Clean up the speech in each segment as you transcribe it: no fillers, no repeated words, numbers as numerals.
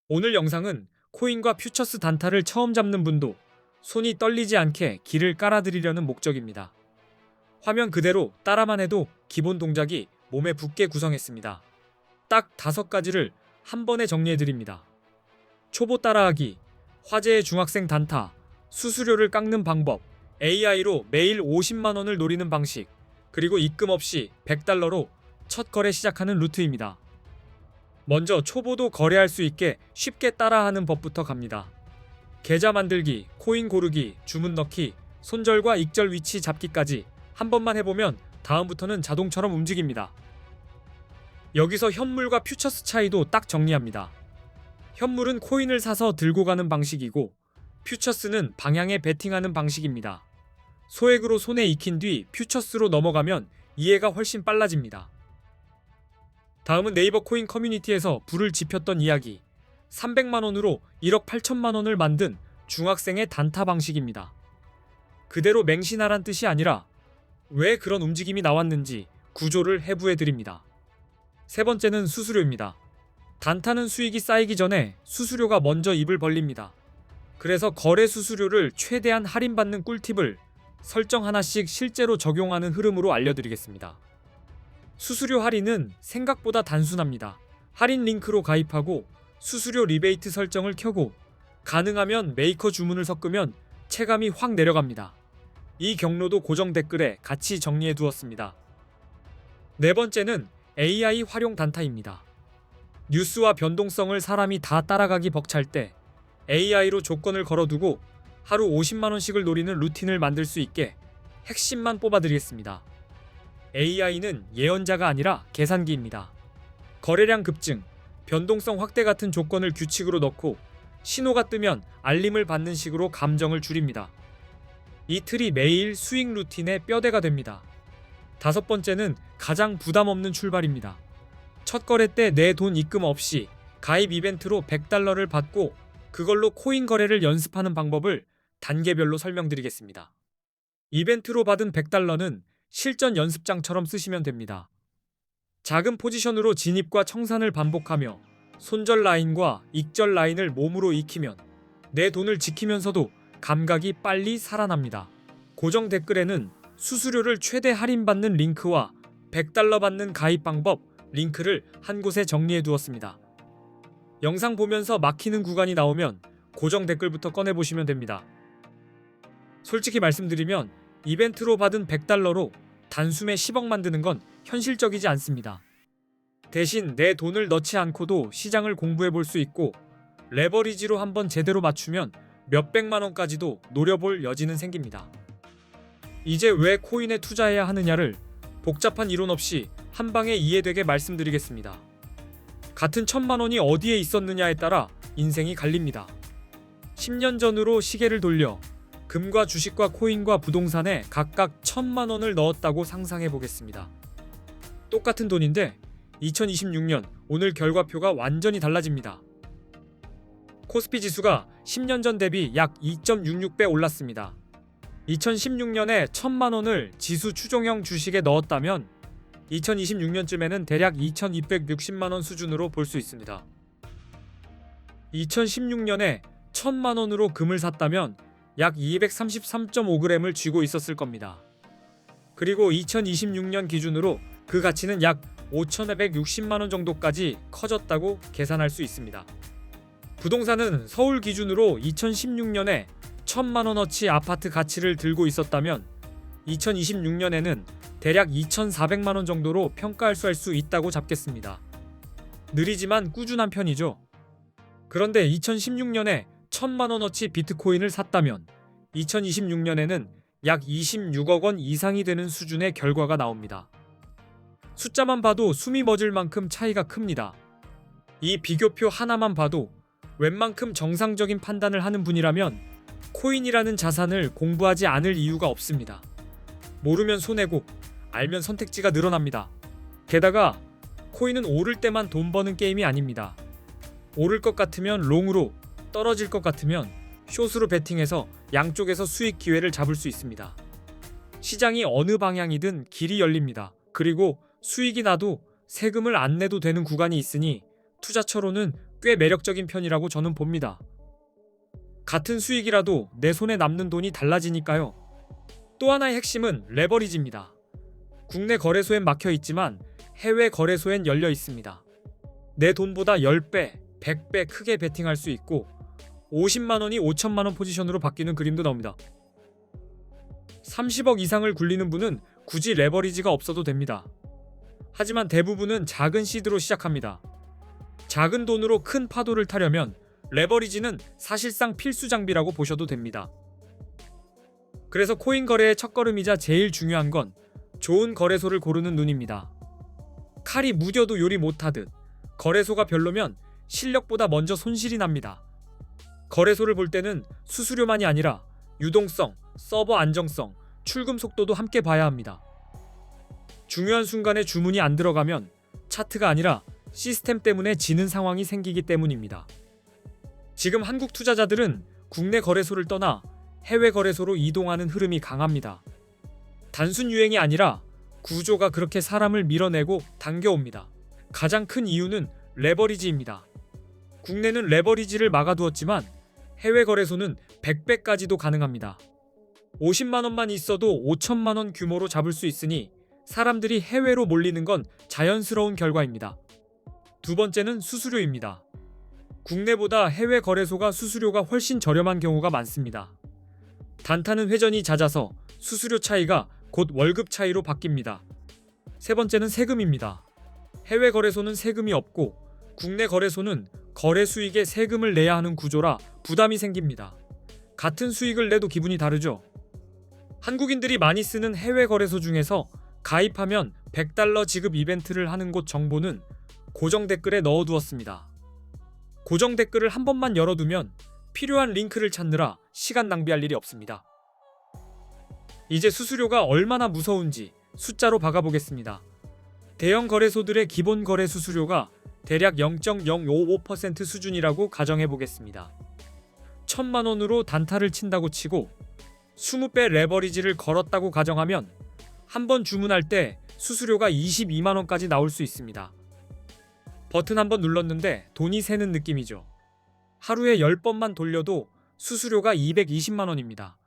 오늘 영상은 코인과 퓨처스 단타를 처음 잡는 분도 손이 떨리지 않게 길을 깔아드리려는 목적입니다. 화면 그대로 따라만 해도 기본 동작이 몸에 붙게 구성했습니다. 딱 5가지를 한 번에 정리해드립니다. 초보 따라하기, 화제의 중학생 단타, 수수료를 깎는 방법, AI로 매일 50만원을 노리는 방식, 그리고 입금 없이 $100로 첫 거래 시작하는 루트입니다. 먼저 초보도 거래할 수 있게 쉽게 따라하는 법부터 갑니다. 계좌 만들기, 코인 고르기, 주문 넣기, 손절과 익절 위치 잡기까지 한 번만 해보면 다음부터는 자동처럼 움직입니다. 여기서 현물과 퓨처스 차이도 딱 정리합니다. 현물은 코인을 사서 들고 가는 방식이고 퓨처스는 방향에 베팅하는 방식입니다. 소액으로 손에 익힌 뒤 퓨처스로 넘어가면 이해가 훨씬 빨라집니다. 다음은 네이버 코인 커뮤니티에서 불을 지폈던 이야기, 300만원으로 1억 8천만원을 만든 중학생의 단타 방식입니다. 그대로 맹신하란 뜻이 아니라 왜 그런 움직임이 나왔는지 구조를 해부해드립니다. 세 번째는 수수료입니다. 단타는 수익이 쌓이기 전에 수수료가 먼저 입을 벌립니다. 그래서 거래 수수료를 최대한 할인받는 꿀팁을 설정 하나씩 실제로 적용하는 흐름으로 알려드리겠습니다. 수수료 할인은 생각보다 단순합니다. 할인 링크로 가입하고 수수료 리베이트 설정을 켜고 가능하면 메이커 주문을 섞으면 체감이 확 내려갑니다. 이 경로도 고정 댓글에 같이 정리해 두었습니다. 네 번째는 AI 활용 단타입니다. 뉴스와 변동성을 사람이 다 따라가기 벅찰 때 AI로 조건을 걸어두고 하루 50만원씩을 노리는 루틴을 만들 수 있게 핵심만 뽑아드리겠습니다. AI는 예언자가 아니라 계산기입니다. 거래량 급증, 변동성 확대 같은 조건을 규칙으로 넣고 신호가 뜨면 알림을 받는 식으로 감정을 줄입니다. 이 틀이 매일 수익 루틴의 뼈대가 됩니다. 다섯 번째는 가장 부담 없는 출발입니다. 첫 거래 때 내 돈 입금 없이 가입 이벤트로 $100를 받고 그걸로 코인 거래를 연습하는 방법을 단계별로 설명드리겠습니다. 이벤트로 받은 $100는 실전 연습장처럼 쓰시면 됩니다. 작은 포지션으로 진입과 청산을 반복하며 손절 라인과 익절 라인을 몸으로 익히면 내 돈을 지키면서도 감각이 빨리 살아납니다. 고정 댓글에는 수수료를 최대 할인받는 링크와 $100 받는 가입 방법 링크를 한 곳에 정리해 두었습니다. 영상 보면서 막히는 구간이 나오면 고정 댓글부터 꺼내보시면 됩니다. 솔직히 말씀드리면 이벤트로 받은 $100로 단숨에 10억 만드는 건 현실적이지 않습니다. 대신 내 돈을 넣지 않고도 시장을 공부해 볼 수 있고 레버리지로 한번 제대로 맞추면 몇백만원까지도 노려볼 여지는 생깁니다. 이제 왜 코인에 투자해야 하느냐를 복잡한 이론 없이 한방에 이해되게 말씀드리겠습니다. 같은 1000만원이 어디에 있었느냐에 따라 인생이 갈립니다. 10년 전으로 시계를 돌려 금과 주식과 코인과 부동산에 각각 1000만원을 넣었다고 상상해 보겠습니다. 똑같은 돈인데 2026년 오늘 결과표가 완전히 달라집니다. 코스피 지수가 10년 전 대비 약 2.66배 올랐습니다. 2016년에 1000만원을 지수 추종형 주식에 넣었다면 2026년쯤에는 대략 2260만원 수준으로 볼 수 있습니다. 2016년에 1000만원으로 금을 샀다면 약 233.5g을 쥐고 있었을 겁니다. 그리고 2026년 기준으로 그 가치는 약 5260만원 정도까지 커졌다고 계산할 수 있습니다. 부동산은 서울 기준으로 2016년에 1000만원어치 아파트 가치를 들고 있었다면 2026년에는 대략 2400만원 정도로 평가할 수 있다고 잡겠습니다. 느리지만 꾸준한 편이죠. 그런데 2016년에 1000만원어치 비트코인을 샀다면 2026년에는 약 26억 원 이상이 되는 수준의 결과가 나옵니다. 숫자만 봐도 숨이 멎을 만큼 차이가 큽니다. 이 비교표 하나만 봐도 웬만큼 정상적인 판단을 하는 분이라면 코인이라는 자산을 공부하지 않을 이유가 없습니다. 모르면 손해고 알면 선택지가 늘어납니다. 게다가 코인은 오를 때만 돈 버는 게임이 아닙니다. 오를 것 같으면 롱으로, 떨어질 것 같으면 숏으로 베팅해서 양쪽에서 수익 기회를 잡을 수 있습니다. 시장이 어느 방향이든 길이 열립니다. 그리고 수익이 나도 세금을 안 내도 되는 구간이 있으니 투자처로는 꽤 매력적인 편이라고 저는 봅니다. 같은 수익이라도 내 손에 남는 돈이 달라지니까요. 또 하나의 핵심은 레버리지입니다. 국내 거래소엔 막혀 있지만 해외 거래소엔 열려 있습니다. 내 돈보다 10배, 100배 크게 베팅할 수 있고 50만 원이 5천만 원 포지션으로 바뀌는 그림도 나옵니다. 30억 이상을 굴리는 분은 굳이 레버리지가 없어도 됩니다. 하지만 대부분은 작은 시드로 시작합니다. 작은 돈으로 큰 파도를 타려면 레버리지는 사실상 필수 장비라고 보셔도 됩니다. 그래서 코인 거래의 첫걸음이자 제일 중요한 건 좋은 거래소를 고르는 눈입니다. 칼이 무뎌도 요리 못하듯 거래소가 별로면 실력보다 먼저 손실이 납니다. 거래소를 볼 때는 수수료만이 아니라 유동성, 서버 안정성, 출금 속도도 함께 봐야 합니다. 중요한 순간에 주문이 안 들어가면 차트가 아니라 시스템 때문에 지는 상황이 생기기 때문입니다. 지금 한국 투자자들은 국내 거래소를 떠나 해외 거래소로 이동하는 흐름이 강합니다. 단순 유행이 아니라 구조가 그렇게 사람을 밀어내고 당겨옵니다. 가장 큰 이유는 레버리지입니다. 국내는 레버리지를 막아두었지만 해외 거래소는 100배까지도 가능합니다. 50만 원만 있어도 5천만 원 규모로 잡을 수 있으니 사람들이 해외로 몰리는 건 자연스러운 결과입니다. 두 번째는 수수료입니다. 국내보다 해외 거래소가 수수료가 훨씬 저렴한 경우가 많습니다. 단타는 회전이 잦아서 수수료 차이가 곧 월급 차이로 바뀝니다. 세 번째는 세금입니다. 해외 거래소는 세금이 없고 국내 거래소는 거래 수익에 세금을 내야 하는 구조라 부담이 생깁니다. 같은 수익을 내도 기분이 다르죠. 한국인들이 많이 쓰는 해외 거래소 중에서 가입하면 $100 지급 이벤트를 하는 곳 정보는 고정 댓글에 넣어두었습니다. 고정 댓글을 한 번만 열어두면 필요한 링크를 찾느라 시간 낭비할 일이 없습니다. 이제 수수료가 얼마나 무서운지 숫자로 박아보겠습니다. 대형 거래소들의 기본 거래 수수료가 대략 0.055% 수준이라고 가정해보겠습니다. 1,000만 원으로 단타를 친다고 치고 20배 레버리지를 걸었다고 가정하면 한 번 주문할 때 수수료가 22만 원까지 나올 수 있습니다. 버튼 한번 눌렀는데 돈이 새는 느낌이죠. 하루에 10번만 돌려도 수수료가 220만 원입니다.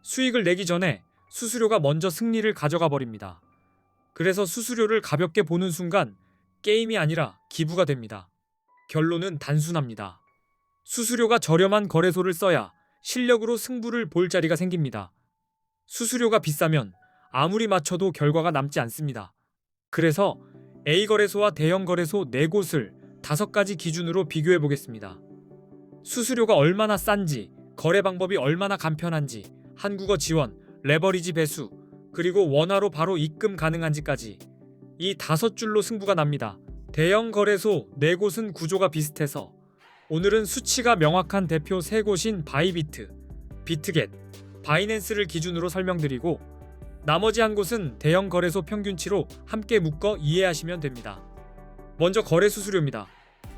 수익을 내기 전에 수수료가 먼저 승리를 가져가 버립니다. 그래서 수수료를 가볍게 보는 순간 게임이 아니라 기부가 됩니다. 결론은 단순합니다. 수수료가 저렴한 거래소를 써야 실력으로 승부를 볼 자리가 생깁니다. 수수료가 비싸면 아무리 맞춰도 결과가 남지 않습니다. 그래서 A거래소와 대형 거래소 4곳을 5가지 기준으로 비교해 보겠습니다. 수수료가 얼마나 싼지, 거래 방법이 얼마나 간편한지, 한국어 지원, 레버리지 배수, 그리고 원화로 바로 입금 가능한지까지 이 5줄로 승부가 납니다. 대형 거래소 4곳은 구조가 비슷해서 오늘은 수치가 명확한 대표 3곳인 바이비트, 비트겟, 바이낸스를 기준으로 설명드리고 나머지 한 곳은 대형 거래소 평균치로 함께 묶어 이해하시면 됩니다. 먼저 거래 수수료입니다.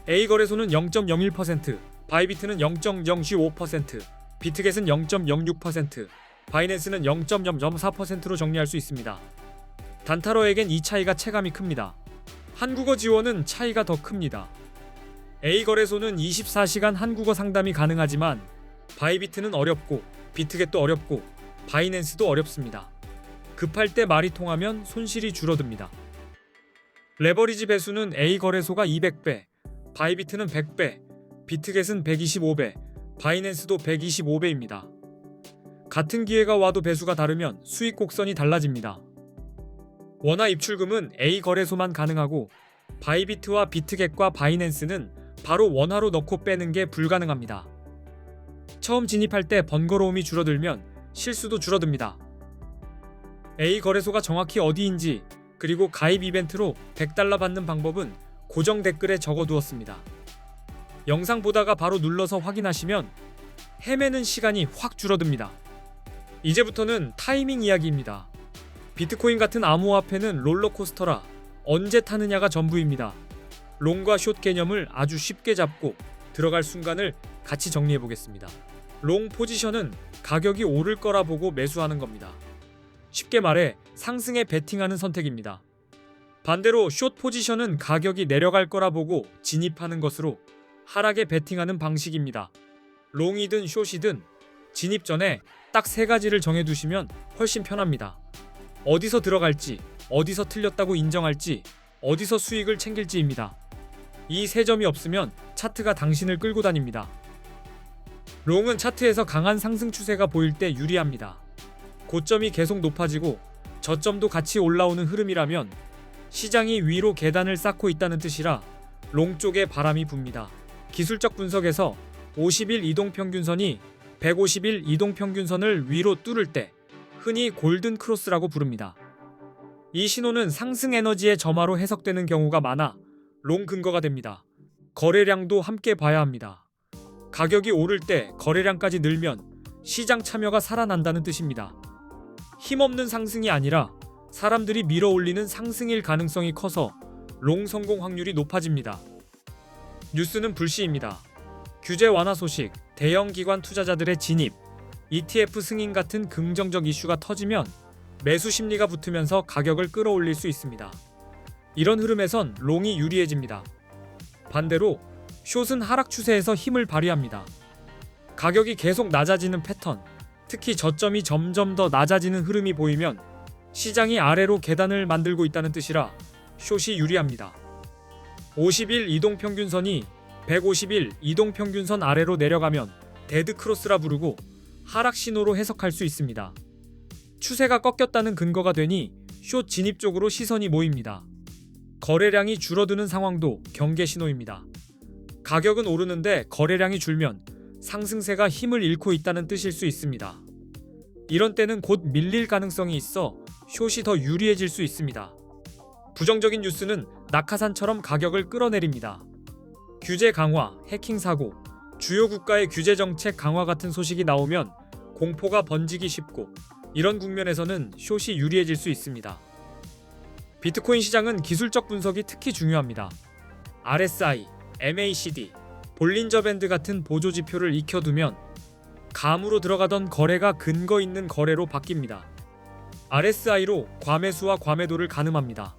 A거래소는 0.01%, 바이비트는 0.015%, 비트겟은 0.06%, 바이낸스는 0.004%로 정리할 수 있습니다. 단타러에겐 이 차이가 체감이 큽니다. 한국어 지원은 차이가 더 큽니다. A거래소는 24시간 한국어 상담이 가능하지만 바이비트는 어렵고 비트겟도 어렵고 바이낸스도 어렵습니다. 급할 때 말이 통하면 손실이 줄어듭니다. 레버리지 배수는 A거래소가 200배, 바이비트는 100배, 비트겟은 125배, 바이낸스도 125배입니다. 같은 기회가 와도 배수가 다르면 수익 곡선이 달라집니다. 원화 입출금은 A거래소만 가능하고 바이비트와 비트겟과 바이낸스는 바로 원화로 넣고 빼는 게 불가능합니다. 처음 진입할 때 번거로움이 줄어들면 실수도 줄어듭니다. A거래소가 정확히 어디인지 그리고 가입 이벤트로 $100 받는 방법은 고정 댓글에 적어두었습니다. 영상 보다가 바로 눌러서 확인하시면 헤매는 시간이 확 줄어듭니다. 이제부터는 타이밍 이야기입니다. 비트코인 같은 암호화폐는 롤러코스터라 언제 타느냐가 전부입니다. 롱과 숏 개념을 아주 쉽게 잡고 들어갈 순간을 같이 정리해 보겠습니다. 롱 포지션은 가격이 오를 거라 보고 매수하는 겁니다. 쉽게 말해 상승에 베팅하는 선택입니다. 반대로 숏 포지션은 가격이 내려갈 거라 보고 진입하는 것으로 하락에 베팅하는 방식입니다. 롱이든 숏이든 진입 전에 딱 3가지를 정해두시면 훨씬 편합니다. 어디서 들어갈지, 어디서 틀렸다고 인정할지, 어디서 수익을 챙길지입니다. 이 3점이 없으면 차트가 당신을 끌고 다닙니다. 롱은 차트에서 강한 상승 추세가 보일 때 유리합니다. 고점이 계속 높아지고 저점도 같이 올라오는 흐름이라면 시장이 위로 계단을 쌓고 있다는 뜻이라 롱 쪽에 바람이 붑니다. 기술적 분석에서 50일 이동평균선이 150일 이동평균선을 위로 뚫을 때 흔히 골든 크로스라고 부릅니다. 이 신호는 상승 에너지의 점화로 해석되는 경우가 많아 롱 근거가 됩니다. 거래량도 함께 봐야 합니다. 가격이 오를 때 거래량까지 늘면 시장 참여가 살아난다는 뜻입니다. 힘없는 상승이 아니라 사람들이 밀어올리는 상승일 가능성이 커서 롱 성공 확률이 높아집니다. 뉴스는 불시입니다. 규제 완화 소식, 대형 기관 투자자들의 진입, ETF 승인 같은 긍정적 이슈가 터지면 매수 심리가 붙으면서 가격을 끌어올릴 수 있습니다. 이런 흐름에선 롱이 유리해집니다. 반대로 숏은 하락 추세에서 힘을 발휘합니다. 가격이 계속 낮아지는 패턴, 특히 저점이 점점 더 낮아지는 흐름이 보이면 시장이 아래로 계단을 만들고 있다는 뜻이라 숏이 유리합니다. 50일 이동평균선이 150일 이동평균선 아래로 내려가면 데드크로스라 부르고 하락 신호로 해석할 수 있습니다. 추세가 꺾였다는 근거가 되니 숏 진입 쪽으로 시선이 모입니다. 거래량이 줄어드는 상황도 경계 신호입니다. 가격은 오르는데 거래량이 줄면 상승세가 힘을 잃고 있다는 뜻일 수 있습니다. 이런 때는 곧 밀릴 가능성이 있어 숏이 더 유리해질 수 있습니다. 부정적인 뉴스는 낙하산처럼 가격을 끌어내립니다. 규제 강화, 해킹 사고, 주요 국가의 규제 정책 강화 같은 소식이 나오면 공포가 번지기 쉽고 이런 국면에서는 숏이 유리해질 수 있습니다. 비트코인 시장은 기술적 분석이 특히 중요합니다. RSI, MACD, 볼린저 밴드 같은 보조 지표를 익혀두면 감으로 들어가던 거래가 근거 있는 거래로 바뀝니다. RSI로 과매수와 과매도를 가늠합니다.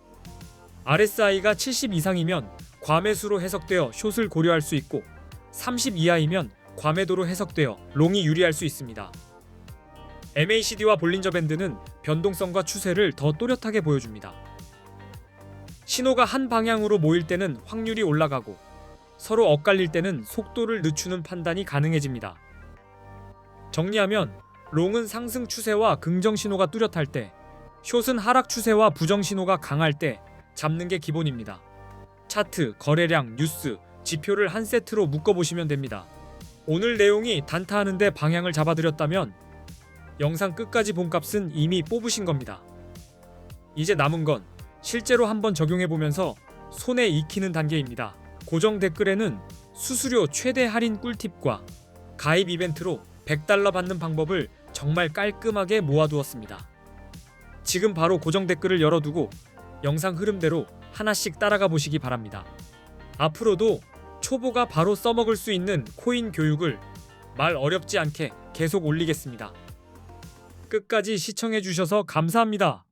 RSI가 70 이상이면 과매수로 해석되어 숏을 고려할 수 있고 30 이하이면 과매도로 해석되어 롱이 유리할 수 있습니다. MACD와 볼린저 밴드는 변동성과 추세를 더 또렷하게 보여줍니다. 신호가 한 방향으로 모일 때는 확률이 올라가고 서로 엇갈릴 때는 속도를 늦추는 판단이 가능해집니다. 정리하면 롱은 상승 추세와 긍정 신호가 뚜렷할 때, 숏은 하락 추세와 부정 신호가 강할 때 잡는 게 기본입니다. 차트, 거래량, 뉴스, 지표를 한 세트로 묶어보시면 됩니다. 오늘 내용이 단타하는데 방향을 잡아드렸다면 영상 끝까지 본 값은 이미 뽑으신 겁니다. 이제 남은 건 실제로 한번 적용해보면서 손에 익히는 단계입니다. 고정 댓글에는 수수료 최대 할인 꿀팁과 가입 이벤트로 $100 받는 방법을 정말 깔끔하게 모아두었습니다. 지금 바로 고정 댓글을 열어두고 영상 흐름대로 하나씩 따라가 보시기 바랍니다. 앞으로도 초보가 바로 써먹을 수 있는 코인 교육을 말 어렵지 않게 계속 올리겠습니다. 끝까지 시청해주셔서 감사합니다.